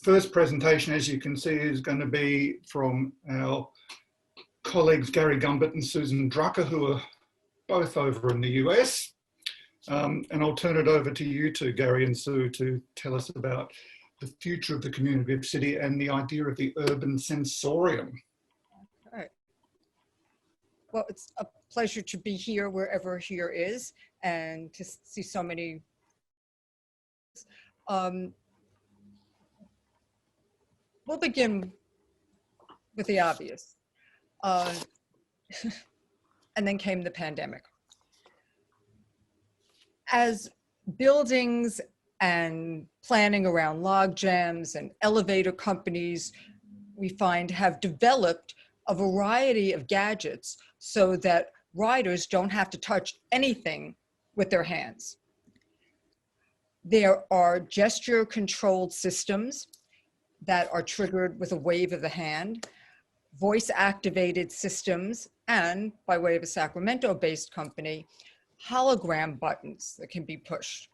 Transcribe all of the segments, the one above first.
first presentation, as you can see, is going to be from our colleagues Gary Gumpert and Susan Drucker, who are both over in the US. And I'll turn it over to you two, Gary and Sue, to tell us about the future of the communicative city and the idea of the urban sensorium. All right. Well, it's a pleasure to be here wherever here is and to see so many. We'll begin with the obvious. And then came the pandemic. As buildings and planning around log jams and elevator companies, we find have developed a variety of gadgets so that riders don't have to touch anything with their hands. There are gesture-controlled systems that are triggered with a wave of the hand, voice-activated systems, and by way of a Sacramento-based company, hologram buttons that can be pushed.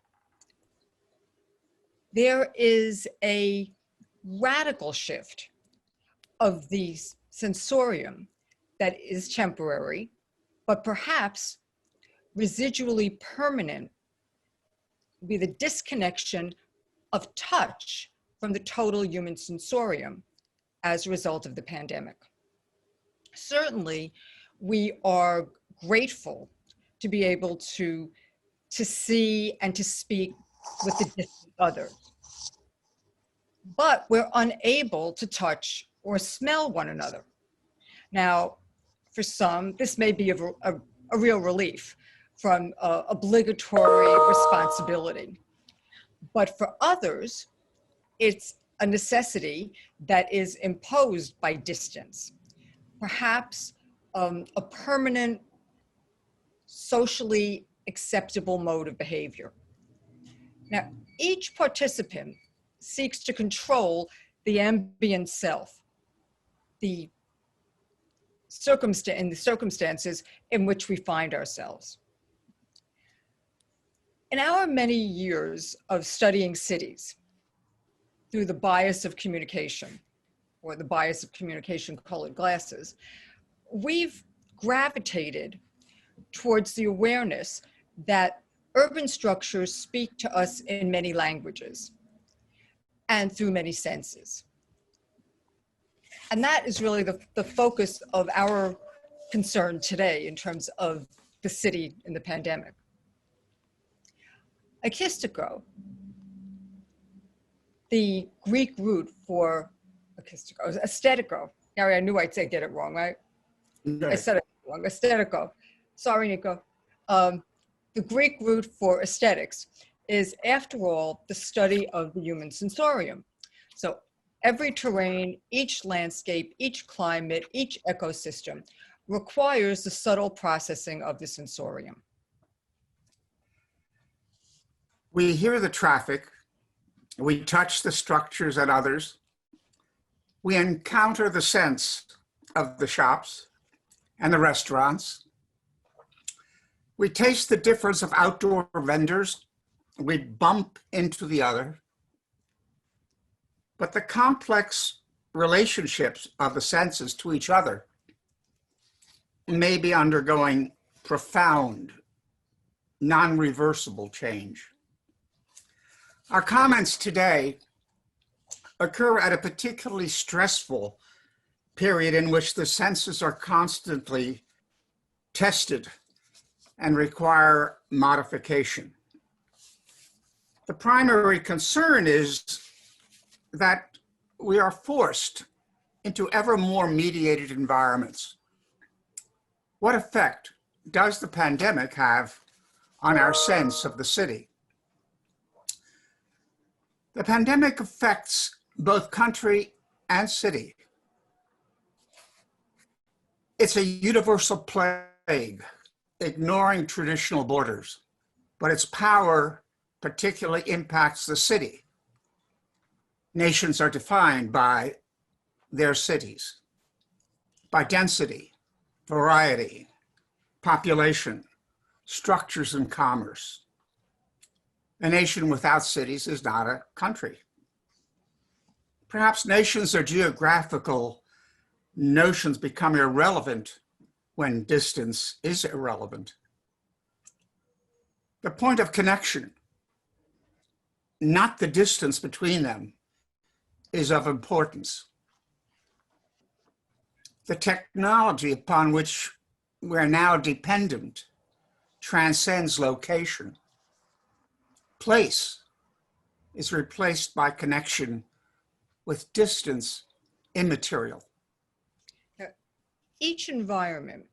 There is a radical shift of the sensorium that is temporary, but perhaps residually permanent, be the disconnection of touch from the total human sensorium as a result of the pandemic. Certainly, we are grateful to be able to see and to speak with the distant other. But we're unable to touch or smell one another. Now, for some, this may be a real relief from obligatory responsibility. But for others, it's a necessity that is imposed by distance. Perhaps a permanent, socially acceptable mode of behavior. Now, each participant seeks to control the ambient self, the circumstances in which we find ourselves. In our many years of studying cities through the bias of communication, or the bias of communication colored glasses, we've gravitated towards the awareness that urban structures speak to us in many languages and through many senses. And that is really the focus of our concern today in terms of the city in the pandemic. Akistiko, the Greek root for akistiko, aesthetico. Gary, I knew I'd get it wrong, right? Okay. I said it wrong, aesthetico. Sorry, Nico. The Greek root for aesthetics is, after all, the study of the human sensorium. So every terrain, each landscape, each climate, each ecosystem requires the subtle processing of the sensorium. We hear the traffic, we touch the structures and others, we encounter the sense of the shops and the restaurants. We taste the difference of outdoor vendors, we bump into the other. But the complex relationships of the senses to each other may be undergoing profound, non-reversible change. Our comments today occur at a particularly stressful period in which the senses are constantly tested and require modification. The primary concern is that we are forced into ever more mediated environments. What effect does the pandemic have on our sense of the city? The pandemic affects both country and city. It's a universal plague, ignoring traditional borders, but its power particularly impacts the city. Nations are defined by their cities, by density, variety, population, structures, and commerce. A nation without cities is not a country. Perhaps nations or geographical notions become irrelevant when distance is irrelevant. The point of connection, not the distance between them, is of importance. The technology upon which we're now dependent transcends location. Place is replaced by connection with distance immaterial. Each environment,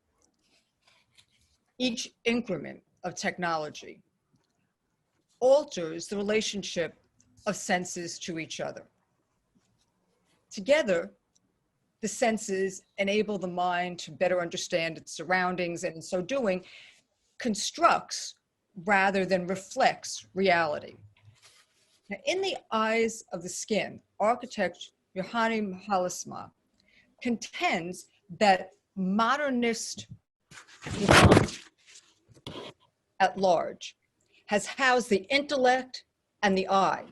each increment of technology alters the relationship of senses to each other. Together, the senses enable the mind to better understand its surroundings, and in so doing, constructs rather than reflects reality. Now, in the eyes of the skin, architect Johannes Halsema contends that modernist design at large has housed the intellect and the eye,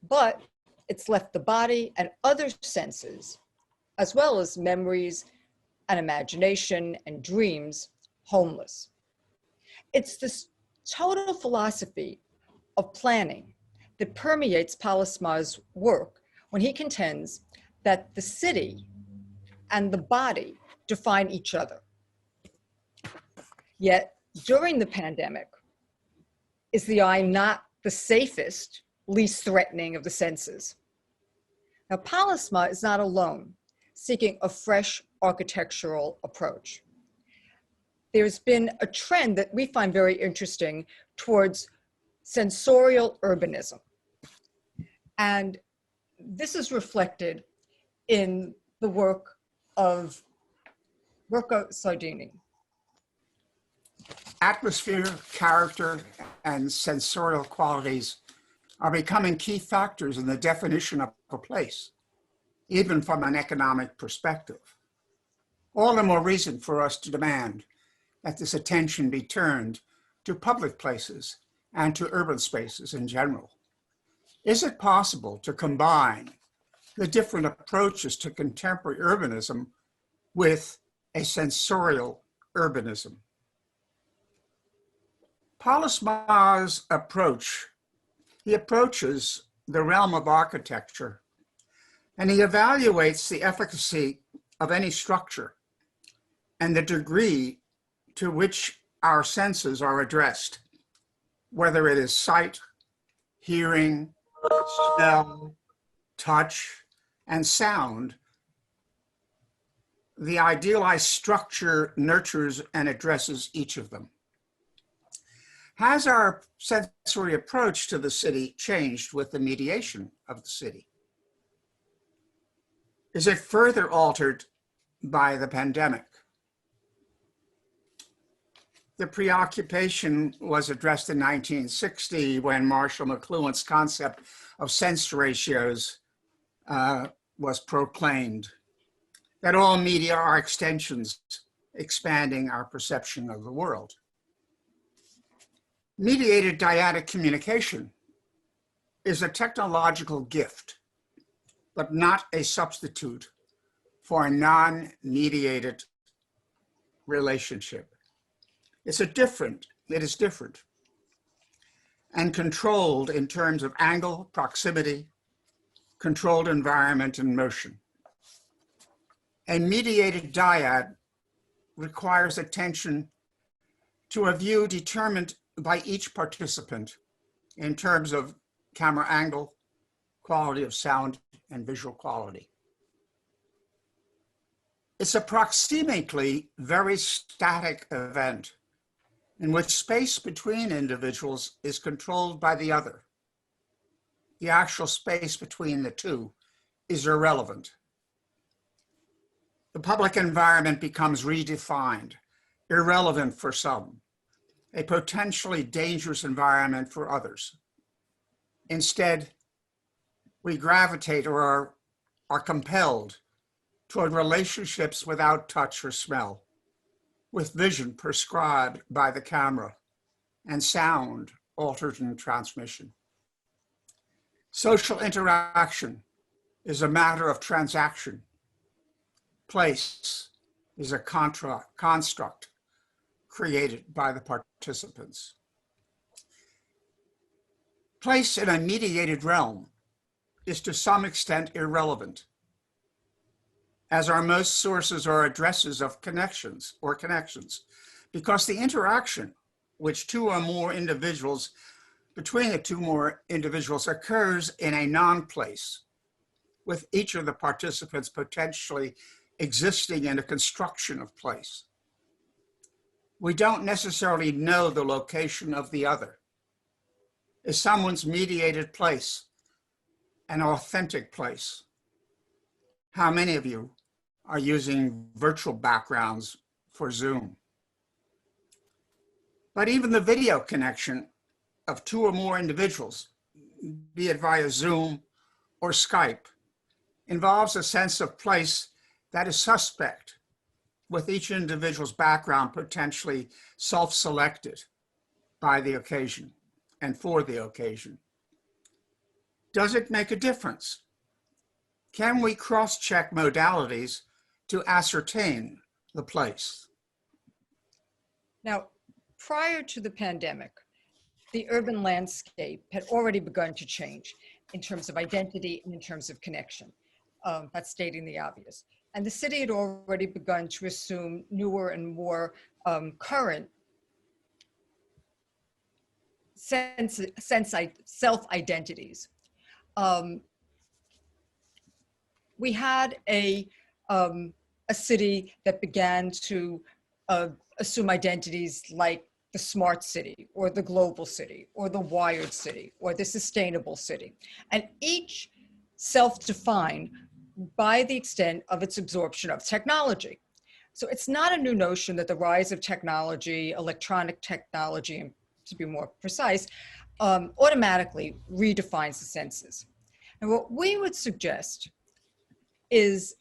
but it's left the body and other senses, as well as memories and imagination and dreams, homeless. It's this total philosophy of planning that permeates Halsema's work when he contends that the city and the body define each other. Yet during the pandemic, is the eye not the safest, least threatening of the senses? Now, Halsema is not alone, seeking a fresh architectural approach. There's been a trend that we find very interesting towards sensorial urbanism. And this is reflected in the work of Rocco Sardini. Atmosphere, character, and sensorial qualities are becoming key factors in the definition of a place, even from an economic perspective. All the more reason for us to demand that this attention be turned to public places and to urban spaces in general. Is it possible to combine the different approaches to contemporary urbanism with a sensorial urbanism? Halsema's approach, he approaches the realm of architecture and he evaluates the efficacy of any structure and the degree to which our senses are addressed, whether it is sight, hearing, smell, touch, and sound. The idealized structure nurtures and addresses each of them. Has our sensory approach to the city changed with the mediation of the city? Is it further altered by the pandemic? The preoccupation was addressed in 1960 when Marshall McLuhan's concept of sense ratios was proclaimed, that all media are extensions expanding our perception of the world. Mediated dyadic communication is a technological gift, but not a substitute for a non-mediated relationship. It is different and controlled in terms of angle, proximity, controlled environment, and motion. A mediated dyad requires attention to a view determined by each participant in terms of camera angle, quality of sound, and visual quality. It's a proximically very static event in which space between individuals is controlled by the other. The actual space between the two is irrelevant. The public environment becomes redefined, irrelevant for some, a potentially dangerous environment for others. Instead, we gravitate or are compelled toward relationships without touch or smell, with vision prescribed by the camera and sound altered in transmission. Social interaction is a matter of transaction. Place is a construct created by the participants. Place in a mediated realm is to some extent irrelevant, as are most sources or addresses of connections, because the interaction which between the two more individuals occurs in a non-place, with each of the participants potentially existing in a construction of place. We don't necessarily know the location of the other. Is someone's mediated place an authentic place? How many of you are using virtual backgrounds for Zoom? But even the video connection of two or more individuals, be it via Zoom or Skype, involves a sense of place that is suspect, with each individual's background potentially self-selected by the occasion and for the occasion. Does it make a difference? Can we cross-check modalities to ascertain the place? Now, prior to the pandemic, the urban landscape had already begun to change in terms of identity and in terms of connection. That's stating the obvious. And the city had already begun to assume newer and more current self-identities. We had a city that began to assume identities like the smart city, or the global city, or the wired city, or the sustainable city. And each self-defined by the extent of its absorption of technology. So it's not a new notion that the rise of technology, electronic technology, and to be more precise, automatically redefines the senses. And what we would suggest is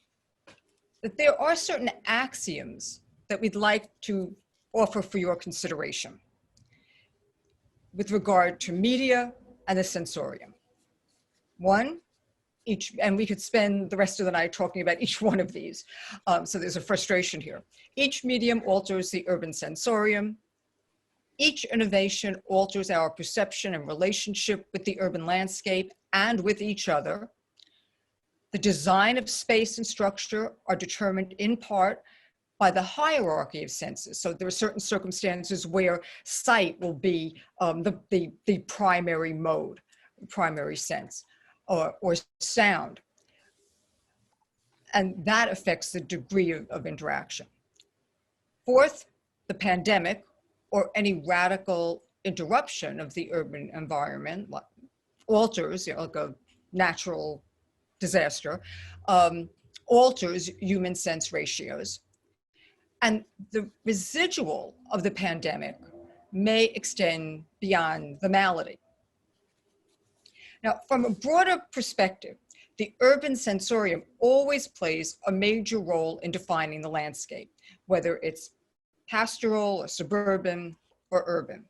that there are certain axioms that we'd like to offer for your consideration with regard to media and the sensorium. One, and we could spend the rest of the night talking about each one of these. So there's a frustration here. Each medium alters the urban sensorium. Each innovation alters our perception and relationship with the urban landscape and with each other. The design of space and structure are determined in part by the hierarchy of senses. So there are certain circumstances where sight will be the primary mode, primary sense, or sound. And that affects the degree of interaction. Fourth, the pandemic or any radical interruption of the urban environment alters, like a natural disaster, alters human sense ratios. And the residual of the pandemic may extend beyond the malady. Now, from a broader perspective, the urban sensorium always plays a major role in defining the landscape, whether it's pastoral or suburban or urban.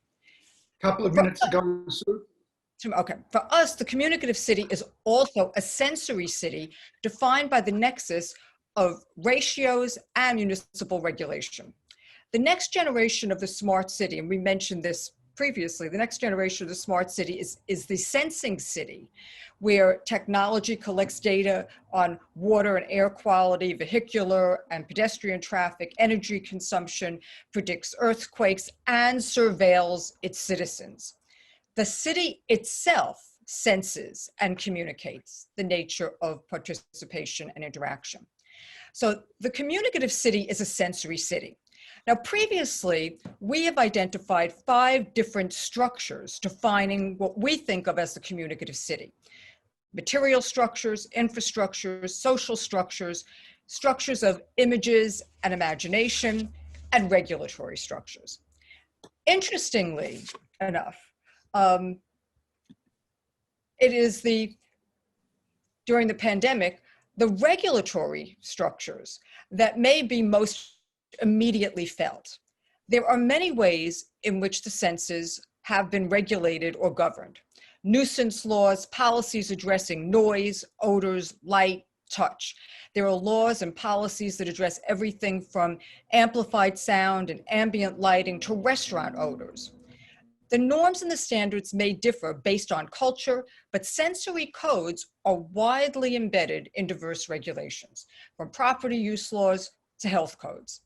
Couple of minutes ago, Sue. Okay, for us, the communicative city is also a sensory city defined by the nexus of ratios and municipal regulation. The next generation of the smart city, and we mentioned this previously, the next generation of the smart city is the sensing city, where technology collects data on water and air quality, vehicular and pedestrian traffic, energy consumption, predicts earthquakes, and surveils its citizens. The city itself senses and communicates the nature of participation and interaction. So the communicative city is a sensory city. Now, previously, we have identified 5 different structures defining what we think of as the communicative city: material structures, infrastructures, social structures, structures of images and imagination, and regulatory structures. Interestingly enough, it is during the pandemic, the regulatory structures that may be most immediately felt. There are many ways in which the senses have been regulated or governed. nuisance laws, policies addressing noise, odors, light, touch. There are laws and policies that address everything from amplified sound and ambient lighting to restaurant odors. The norms and the standards may differ based on culture, but sensory codes are widely embedded in diverse regulations, from property use laws to health codes,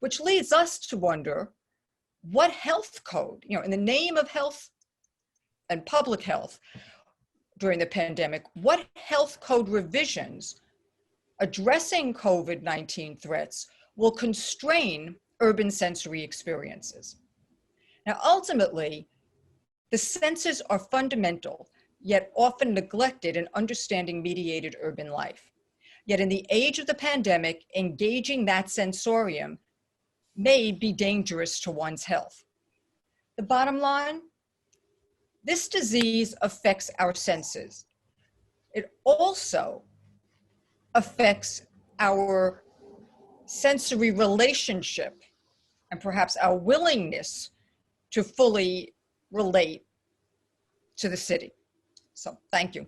which leads us to wonder what health code, in the name of health and public health during the pandemic, what health code revisions addressing COVID-19 threats will constrain urban sensory experiences. Now, ultimately, the senses are fundamental, yet often neglected in understanding mediated urban life. Yet in the age of the pandemic, engaging that sensorium may be dangerous to one's health. The bottom line, this disease affects our senses. It also affects our sensory relationship and perhaps our willingness to fully relate to the city. So thank you.